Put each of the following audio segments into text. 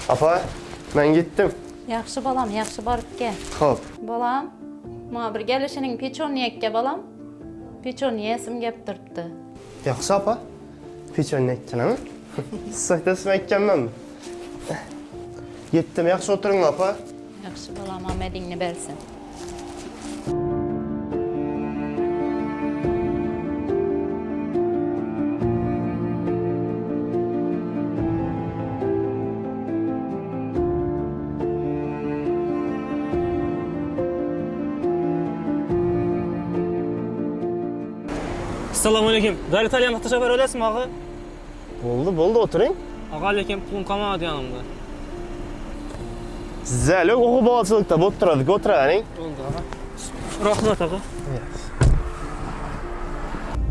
Apa, ben gittim. Yaxşı balam, yaxşı barıp gel. Hop. Balam, ma bir gelişinin peçonyekke balam. Peçonyesim gep turuptu. Yaxşı apa. Peçon ekkenemi? Sıhtasım ekkenmem mi? Gittim, yaxşı oturun apa. Yaxşı balam, amedingni bersin. Assalamu alaikum. Dar İtalyan muhtaç haber öylesmi ağa? Boldu oturayım. Ağa lekin pulum kalmadı yanımda. Zəli, oxu balçılıqda oturardık, oturarın. Oldu ağa. Rahmat ağa.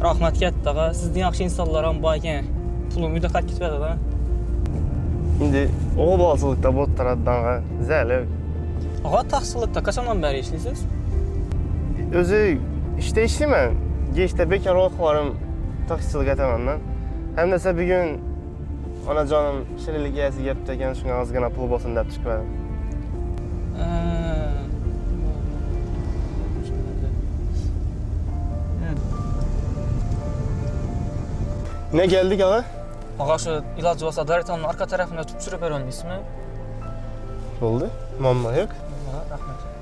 Rahmat ketdi ağa. Sizden yaxşı insanlar bayken pulum üdə qat gitmedi ağa. İndi oxu balçılıqda oturardık, zəli. Ağa taksılıqda kaçandan beri işlisiz? Özü işte işləyəm. Geçdə bekar oxularım taksiçilik etəməndən. Həm də bir gün anacanım şirilik yəsi gəlib də şuna azgana pul bolsun deyib çıxıb. Ne geldik ağa? Ağa şu ilacı olsa Dar İtalyanın arka tarafında tüp sürüp verin ismi. Oldu. Mamma yok. Ağa rahmet.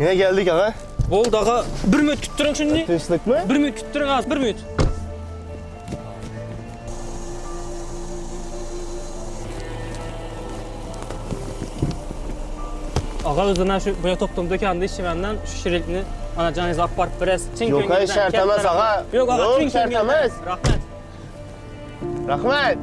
Yine geldik ağa. Oldu ağa. Bir müt küttürün şimdi. Tışlık mı? Bir müt küttürün az. Bir müt. Ağa özünden şu buraya toptum dökende işçimenden şu şirinlikini anacanınızı aparıp biraz. Yok ay şart emez ağa. Yok ağa. Yok Çin şart kengilden. emez. Rahmet. Rahmet.